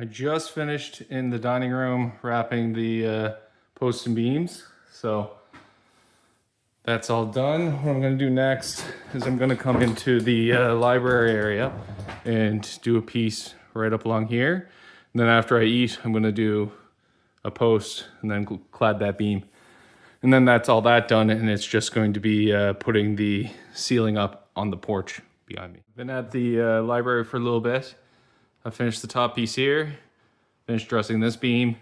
I just finished in the dining room wrapping the posts and beams, so that's all done. What I'm gonna do next is I'm gonna come into the library area and do a piece right up along here. And then after I eat, I'm gonna do a post and then clad that beam. And then that's all that done, and it's just going to be putting the ceiling up on the porch behind me. Been at the library for a little bit. I finished the top piece here, finished dressing this beam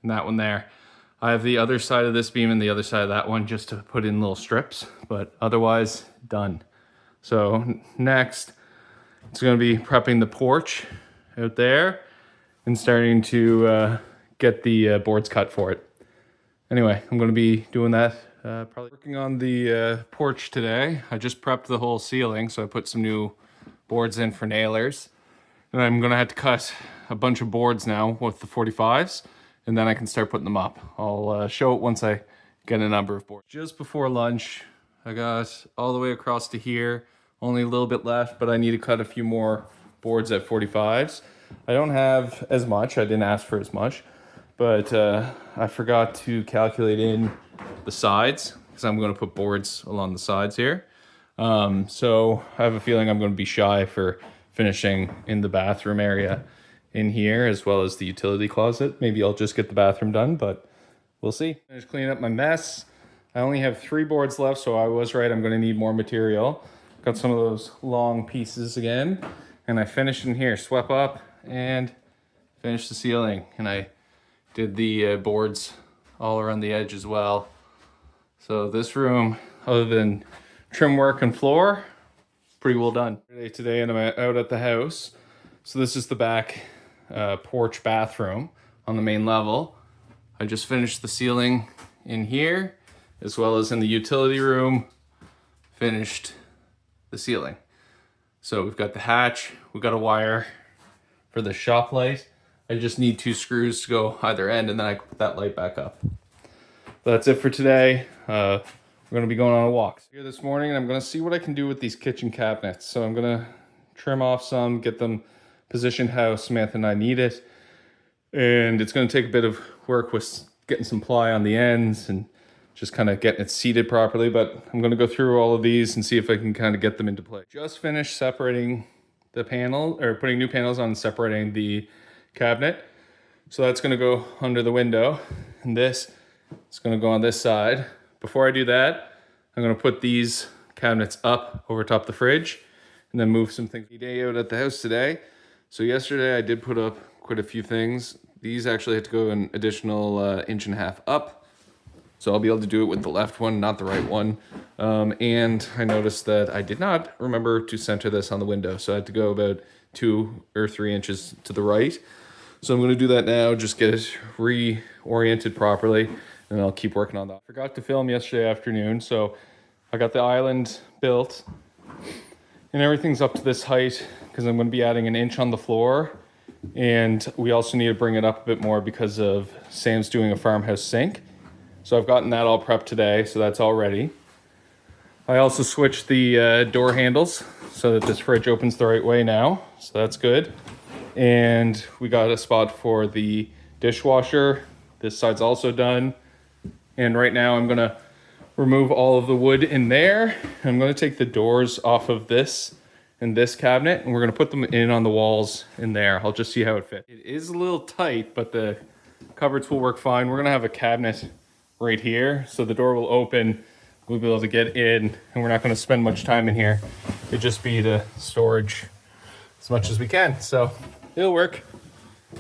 and that one there. I have the other side of this beam and the other side of that one just to put in little strips, but otherwise done. So next, it's gonna be prepping the porch out there and starting to get the boards cut for it. Anyway, I'm gonna be doing that probably. Working on the porch today. I just prepped the whole ceiling, so I put some new boards in for nailers. And I'm gonna have to cut a bunch of boards now with the 45s, and then I can start putting them up. I'll show it once I get a number of boards. Just before lunch, I got all the way across to here, only a little bit left, but I need to cut a few more boards at 45s. I don't have as much, I didn't ask for as much, but I forgot to calculate in the sides, because I'm gonna put boards along the sides here. So I have a feeling I'm gonna be shy for finishing in the bathroom area in here, as well as the utility closet. Maybe I'll just get the bathroom done, but we'll see. I just cleaning up my mess. I only have 3 boards left, so I was right, I'm gonna need more material. Got some of those long pieces again, and I finished in here, swept up and finished the ceiling. And I did the boards all around the edge as well. So this room, other than trim work and floor, pretty well done. Today and I'm out at the house. So this is the back porch bathroom on the main level. I just finished the ceiling in here, as well as in the utility room, finished the ceiling. So we've got the hatch, we've got a wire for the shop light. I just need 2 screws to go either end, and then I can put that light back up. But that's it for today. We're gonna be going on a walk. Here this morning, and I'm gonna see what I can do with these kitchen cabinets. So I'm gonna trim off some, get them positioned how Samantha and I need it. And it's gonna take a bit of work with getting some ply on the ends and just kind of getting it seated properly. But I'm gonna go through all of these and see if I can kind of get them into place. Just finished separating the panel, or putting new panels on and separating the cabinet. So that's gonna go under the window. And this is gonna go on this side. Before I do that, I'm gonna put these cabinets up over top the fridge and then move some things. Day out at the house today. So yesterday I did put up quite a few things. These actually had to go an additional 1.5 inches up. So I'll be able to do it with the left one, not the right one. And I noticed that I did not remember to center this on the window. So I had to go about 2 or 3 inches to the right. So I'm gonna do that now, just get it reoriented properly, and I'll keep working on that. Forgot to film yesterday afternoon, so I got the island built and everything's up to this height because I'm going to be adding 1 inch on the floor, and we also need to bring it up a bit more because of Sam's doing a farmhouse sink. So I've gotten that all prepped today, so that's all ready. I also switched the door handles so that this fridge opens the right way now, so that's good. And we got a spot for the dishwasher. This side's also done. And right now I'm gonna remove all of the wood in there. I'm gonna take the doors off of this and this cabinet, and we're gonna put them in on the walls in there. I'll just see how it fits. It is a little tight, but the cupboards will work fine. We're gonna have a cabinet right here, so the door will open, we'll be able to get in, and we're not gonna spend much time in here. It'd just be the storage as much as we can. So it'll work,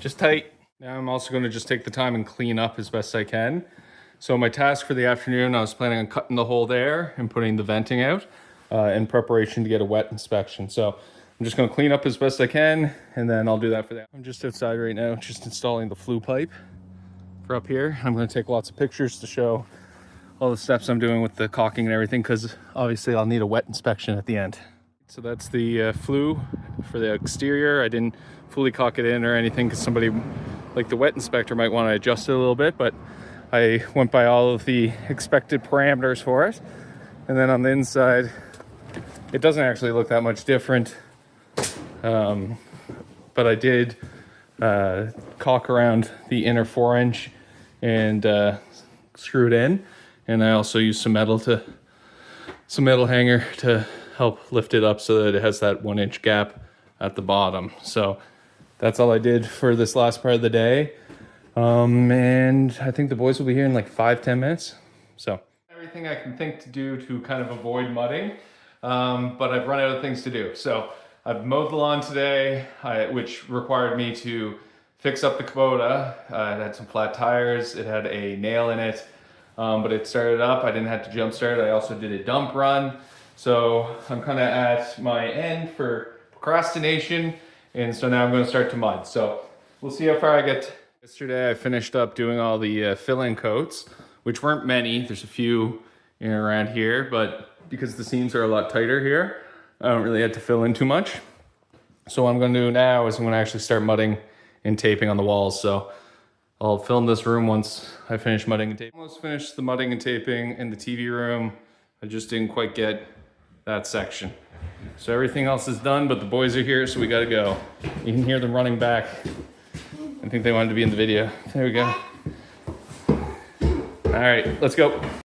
just tight. Now I'm also gonna just take the time and clean up as best I can. So my task for the afternoon, I was planning on cutting the hole there and putting the venting out in preparation to get a wet inspection. So I'm just gonna clean up as best I can, and then I'll do that for that. I'm just outside right now, just installing the flue pipe for up here. I'm gonna take lots of pictures to show all the steps I'm doing with the caulking and everything, because obviously I'll need a wet inspection at the end. So that's the flue for the exterior. I didn't fully caulk it in or anything because somebody, like the wet inspector, might want to adjust it a little bit, but I went by all of the expected parameters for it. And then on the inside, it doesn't actually look that much different. But I did caulk around the inner 4-inch and screw it in. And I also used some metal hanger to help lift it up so that it has that 1-inch gap at the bottom. So that's all I did for this last part of the day. And I think the boys will be here in like 5-10 minutes. So everything I can think to do to kind of avoid mudding, but I've run out of things to do. So I've mowed the lawn today, which required me to fix up the Kubota. It had some flat tires, it had a nail in it, but it started up. I didn't have to jump start. I also did a dump run. So I'm kind of at my end for procrastination, and so now I'm going to start to mud. So we'll see how far I get. Yesterday I finished up doing all the fill-in coats, which weren't many. There's a few in and around here, but because the seams are a lot tighter here, I don't really have to fill in too much. So what I'm going to do now is I'm going to actually start mudding and taping on the walls. So I'll film this room once I finish mudding and taping. Almost finished the mudding and taping in the TV room. I just didn't quite get that section. So everything else is done, but the boys are here, so we got to go. You can hear them running back. I think they wanted to be in the video. There we go. All right, let's go.